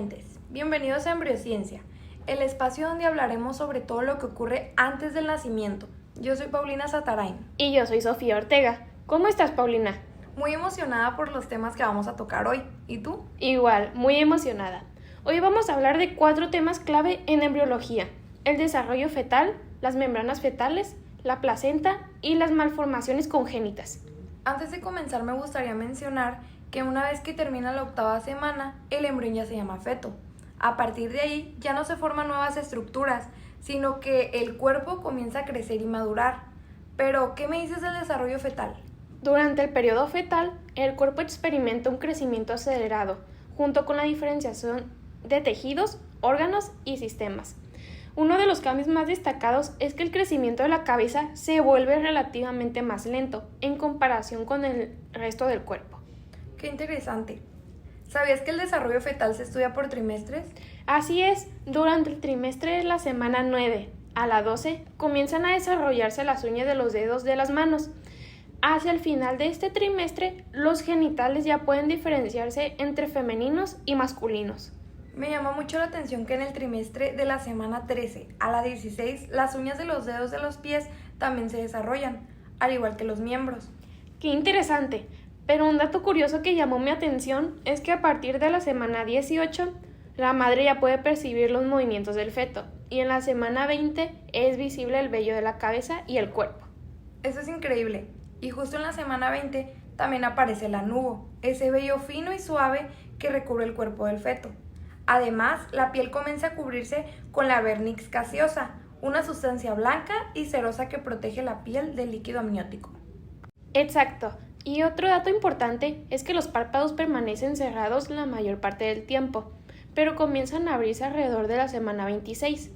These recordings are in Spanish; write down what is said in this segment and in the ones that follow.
oyentes, bienvenidos a Embriociencia, el espacio donde hablaremos sobre todo lo que ocurre antes del nacimiento. Yo soy Paulina Satarain. Y yo soy Sofía Ortega. ¿Cómo estás, Paulina? Muy emocionada por los temas que vamos a tocar hoy. ¿Y tú? Igual, muy emocionada. Hoy vamos a hablar de 4 temas clave en embriología: el desarrollo fetal, las membranas fetales, la placenta y las malformaciones congénitas. Antes de comenzar me gustaría mencionar que una vez que termina la 8ª semana, el embrión ya se llama feto. A partir de ahí ya no se forman nuevas estructuras, sino que el cuerpo comienza a crecer y madurar. Pero, ¿qué me dices del desarrollo fetal? Durante el periodo fetal, el cuerpo experimenta un crecimiento acelerado, junto con la diferenciación de tejidos, órganos y sistemas. Uno de los cambios más destacados es que el crecimiento de la cabeza se vuelve relativamente más lento en comparación con el resto del cuerpo. ¡Qué interesante! ¿Sabías que el desarrollo fetal se estudia por trimestres? Así es, durante el trimestre de la semana 9 a la 12 comienzan a desarrollarse las uñas de los dedos de las manos. Hacia el final de este trimestre, los genitales ya pueden diferenciarse entre femeninos y masculinos. Me llama mucho la atención que en el trimestre de la semana 13 a la 16, las uñas de los dedos de los pies también se desarrollan, al igual que los miembros. ¡Qué interesante! Pero un dato curioso que llamó mi atención es que a partir de la semana 18, la madre ya puede percibir los movimientos del feto, y en la semana 20 es visible el vello de la cabeza y el cuerpo. Eso es increíble. Y justo en la semana 20 también aparece el anubo, ese vello fino y suave que recubre el cuerpo del feto. Además, la piel comienza a cubrirse con la vernix caseosa, una sustancia blanca y cerosa que protege la piel del líquido amniótico. Exacto. Y otro dato importante es que los párpados permanecen cerrados la mayor parte del tiempo, pero comienzan a abrirse alrededor de la semana 26.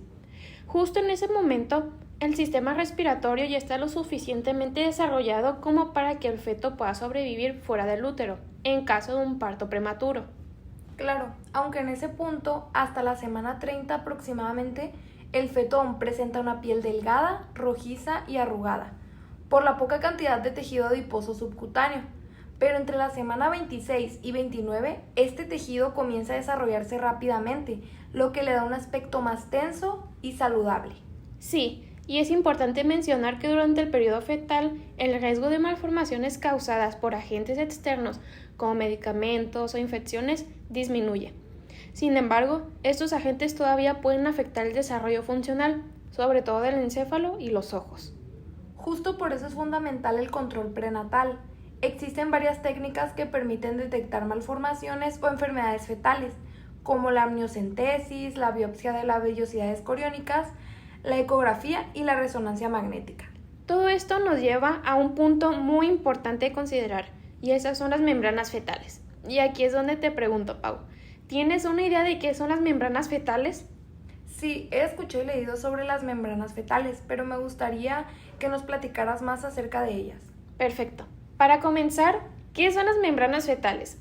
Justo en ese momento, el sistema respiratorio ya está lo suficientemente desarrollado como para que el feto pueda sobrevivir fuera del útero, en caso de un parto prematuro. Claro, aunque en ese punto, hasta la semana 30 aproximadamente, el feto aún presenta una piel delgada, rojiza y arrugada, por la poca cantidad de tejido adiposo subcutáneo. Pero entre la semana 26 y 29, este tejido comienza a desarrollarse rápidamente, lo que le da un aspecto más tenso y saludable. Sí, y es importante mencionar que durante el periodo fetal, el riesgo de malformaciones causadas por agentes externos, como medicamentos o infecciones, disminuye. Sin embargo, estos agentes todavía pueden afectar el desarrollo funcional, sobre todo del encéfalo y los ojos. Justo por eso es fundamental el control prenatal. Existen varias técnicas que permiten detectar malformaciones o enfermedades fetales, como la amniocentesis, la biopsia de las vellosidades coriónicas, la ecografía y la resonancia magnética. Todo esto nos lleva a un punto muy importante de considerar, y esas son las membranas fetales. Y aquí es donde te pregunto, Pau, ¿tienes una idea de qué son las membranas fetales? Sí, he escuchado y leído sobre las membranas fetales, pero me gustaría que nos platicaras más acerca de ellas. Perfecto. Para comenzar, ¿qué son las membranas fetales?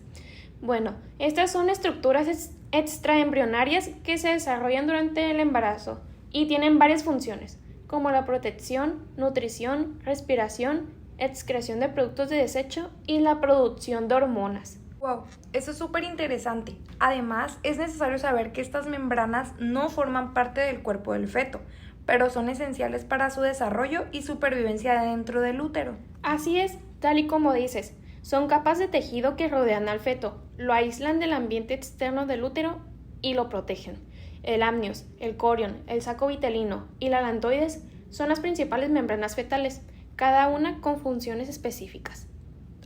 Bueno, estas son estructuras extraembrionarias que se desarrollan durante el embarazo y tienen varias funciones, como la protección, nutrición, respiración, excreción de productos de desecho y la producción de hormonas. Wow, eso es súper interesante. Además, es necesario saber que estas membranas no forman parte del cuerpo del feto, pero son esenciales para su desarrollo y supervivencia dentro del útero. Así es, tal y como dices, son capas de tejido que rodean al feto, lo aíslan del ambiente externo del útero y lo protegen. El amnios, el corion, el saco vitelino y la lantoides son las principales membranas fetales, cada una con funciones específicas.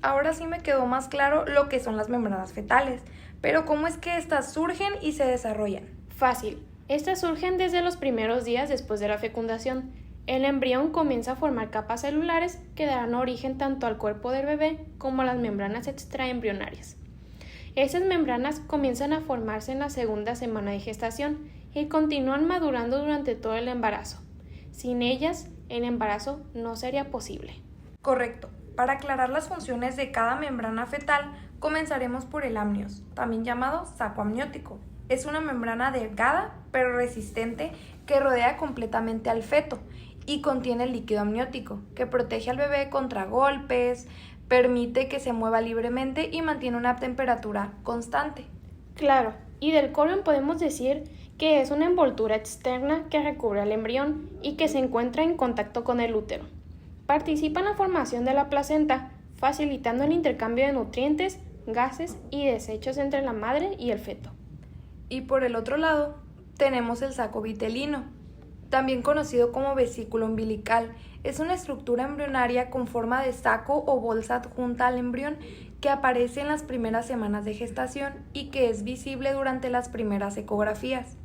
Ahora sí me quedó más claro lo que son las membranas fetales, pero ¿cómo es que estas surgen y se desarrollan? Fácil. Estas surgen desde los primeros días después de la fecundación. El embrión comienza a formar capas celulares que darán origen tanto al cuerpo del bebé como a las membranas extraembrionarias. Estas membranas comienzan a formarse en la segunda semana de gestación y continúan madurando durante todo el embarazo. Sin ellas, el embarazo no sería posible. Correcto. Para aclarar las funciones de cada membrana fetal, comenzaremos por el amnios, también llamado saco amniótico. Es una membrana delgada pero resistente que rodea completamente al feto y contiene el líquido amniótico, que protege al bebé contra golpes, permite que se mueva libremente y mantiene una temperatura constante. Claro, Y del colon podemos decir que es una envoltura externa que recubre al embrión y que se encuentra en contacto con el útero. Participa en la formación de la placenta, facilitando el intercambio de nutrientes, gases y desechos entre la madre y el feto. Y por el otro lado, tenemos el saco vitelino, también conocido como vesícula umbilical. Es una estructura embrionaria con forma de saco o bolsa adjunta al embrión que aparece en las primeras semanas de gestación y que es visible durante las primeras ecografías.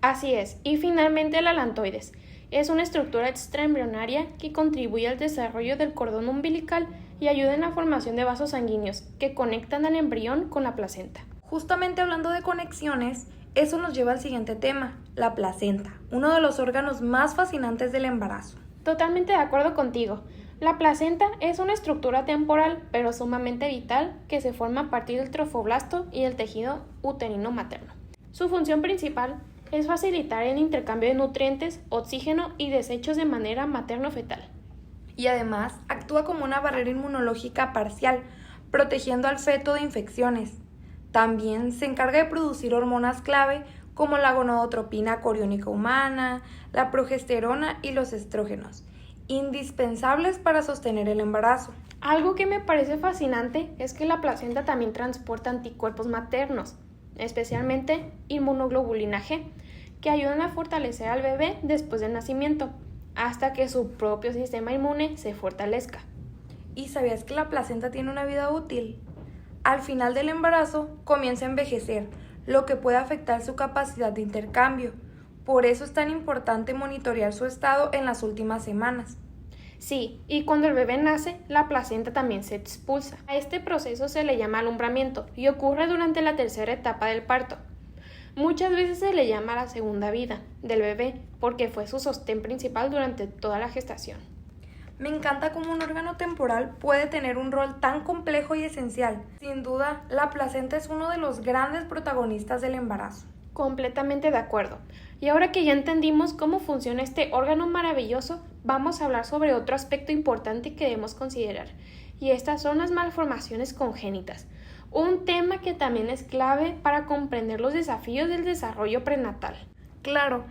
Así es, y finalmente el alantoides. Es una estructura extraembrionaria que contribuye al desarrollo del cordón umbilical y ayuda en la formación de vasos sanguíneos que conectan al embrión con la placenta. Justamente hablando de conexiones, eso nos lleva al siguiente tema, la placenta, uno de los órganos más fascinantes del embarazo. Totalmente de acuerdo contigo. La placenta es una estructura temporal, pero sumamente vital, que se forma a partir del trofoblasto y el tejido uterino materno. Su función principal es facilitar el intercambio de nutrientes, oxígeno y desechos de manera materno-fetal. Y además actúa como una barrera inmunológica parcial, protegiendo al feto de infecciones. También se encarga de producir hormonas clave como la gonadotropina coriónica humana, la progesterona y los estrógenos, indispensables para sostener el embarazo. Algo que me parece fascinante es que la placenta también transporta anticuerpos maternos, especialmente inmunoglobulina G, que ayudan a fortalecer al bebé después del nacimiento, hasta que su propio sistema inmune se fortalezca. ¿Y sabías que la placenta tiene una vida útil? Al final del embarazo comienza a envejecer, lo que puede afectar su capacidad de intercambio. Por eso es tan importante monitorear su estado en las últimas semanas. Sí, y cuando el bebé nace, la placenta también se expulsa. A este proceso se le llama alumbramiento y ocurre durante la tercera etapa del parto. Muchas veces se le llama la segunda vida del bebé porque fue su sostén principal durante toda la gestación. Me encanta cómo un órgano temporal puede tener un rol tan complejo y esencial. Sin duda, la placenta es uno de los grandes protagonistas del embarazo. Completamente de acuerdo. Y ahora que ya entendimos cómo funciona este órgano maravilloso, vamos a hablar sobre otro aspecto importante que debemos considerar. Y estas son las malformaciones congénitas. Un tema que también es clave para comprender los desafíos del desarrollo prenatal. Claro,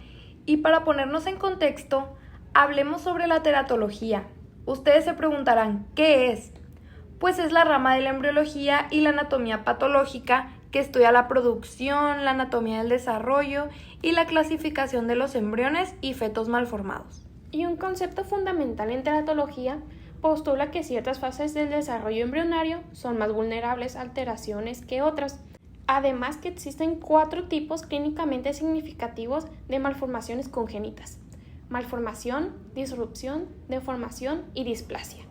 y para ponernos en contexto, hablemos sobre la teratología. Ustedes se preguntarán, ¿qué es? Pues es la rama de la embriología y la anatomía patológica que estudia la producción, la anatomía del desarrollo y la clasificación de los embriones y fetos malformados. Y un concepto fundamental en teratología postula que ciertas fases del desarrollo embrionario son más vulnerables a alteraciones que otras. Además que existen 4 tipos clínicamente significativos de malformaciones congénitas: malformación, disrupción, deformación y displasia.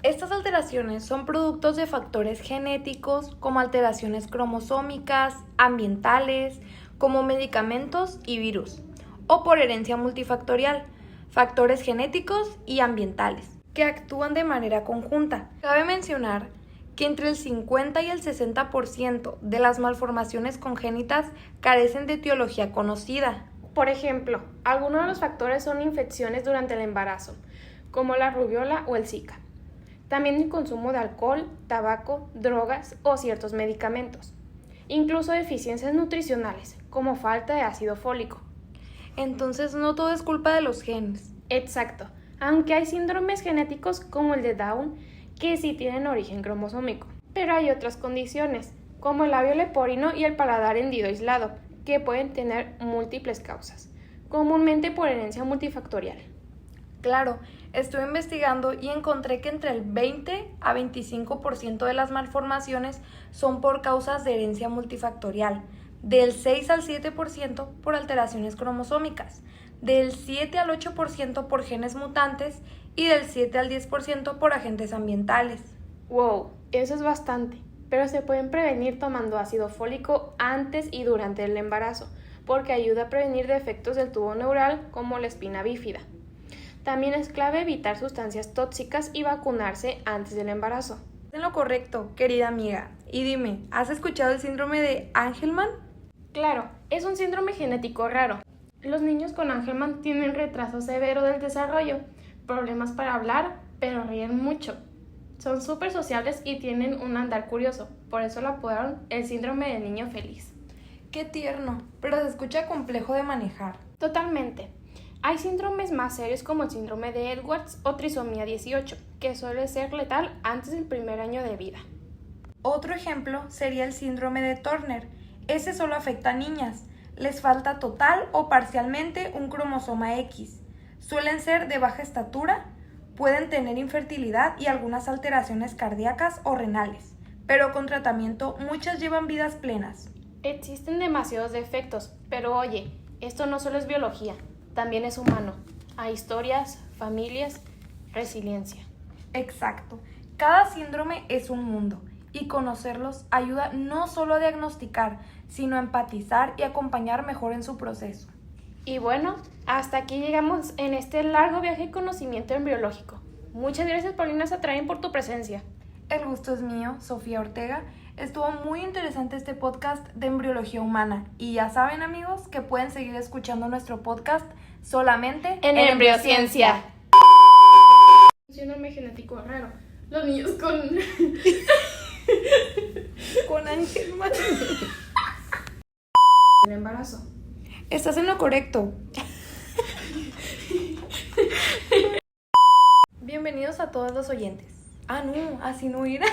Estas alteraciones son productos de factores genéticos como alteraciones cromosómicas, ambientales, como medicamentos y virus, o por herencia multifactorial, factores genéticos y ambientales, que actúan de manera conjunta. Cabe mencionar que entre el 50 y el 60% de las malformaciones congénitas carecen de etiología conocida. Por ejemplo, algunos de los factores son infecciones durante el embarazo, como la rubiola o el Zika. También el consumo de alcohol, tabaco, drogas o ciertos medicamentos. Incluso deficiencias nutricionales, como falta de ácido fólico. Entonces no todo es culpa de los genes. Exacto, aunque hay síndromes genéticos como el de Down que sí tienen origen cromosómico. Pero hay otras condiciones, como el labio leporino y el paladar hendido aislado, que pueden tener múltiples causas, comúnmente por herencia multifactorial. Claro, estuve investigando y encontré que entre el 20 a 25% de las malformaciones son por causas de herencia multifactorial, del 6 al 7% por alteraciones cromosómicas, del 7 al 8% por genes mutantes y del 7 al 10% por agentes ambientales. ¡Wow! Eso es bastante, pero se pueden prevenir tomando ácido fólico antes y durante el embarazo, porque ayuda a prevenir defectos del tubo neural como la espina bífida. También es clave evitar sustancias tóxicas y vacunarse antes del embarazo. En lo correcto, querida amiga. Y dime, ¿has escuchado el síndrome de Angelman? Claro, es un síndrome genético raro. Los niños con Angelman tienen retraso severo del desarrollo, problemas para hablar, pero ríen mucho. Son súper sociables y tienen un andar curioso, por eso lo apodaron el síndrome del niño feliz. Qué tierno, pero se escucha complejo de manejar. Totalmente. Hay síndromes más serios como el síndrome de Edwards o trisomía 18, que suele ser letal antes del primer año de vida. Otro ejemplo sería el síndrome de Turner. Ese solo afecta a niñas. Les falta total o parcialmente un cromosoma X. Suelen ser de baja estatura, pueden tener infertilidad y algunas alteraciones cardíacas o renales, pero con tratamiento muchas llevan vidas plenas. Existen demasiados defectos, pero oye, esto no solo es biología, también es humano. Hay historias, familias, resiliencia. Exacto. Cada síndrome es un mundo y conocerlos ayuda no solo a diagnosticar, sino a empatizar y acompañar mejor en su proceso. Y bueno, hasta aquí llegamos en este largo viaje de conocimiento embriológico. Muchas gracias, Paulina Satrain, por tu presencia. El gusto es mío, Sofía Ortega. Estuvo muy interesante este podcast de embriología humana. Y ya saben, amigos, que pueden seguir escuchando nuestro podcast solamente en Embriociencia. Un síndrome genético raro. Los niños con... con Angelman. El embarazo. Estás en lo correcto. Bienvenidos a todos los oyentes. Ah, no, así no era.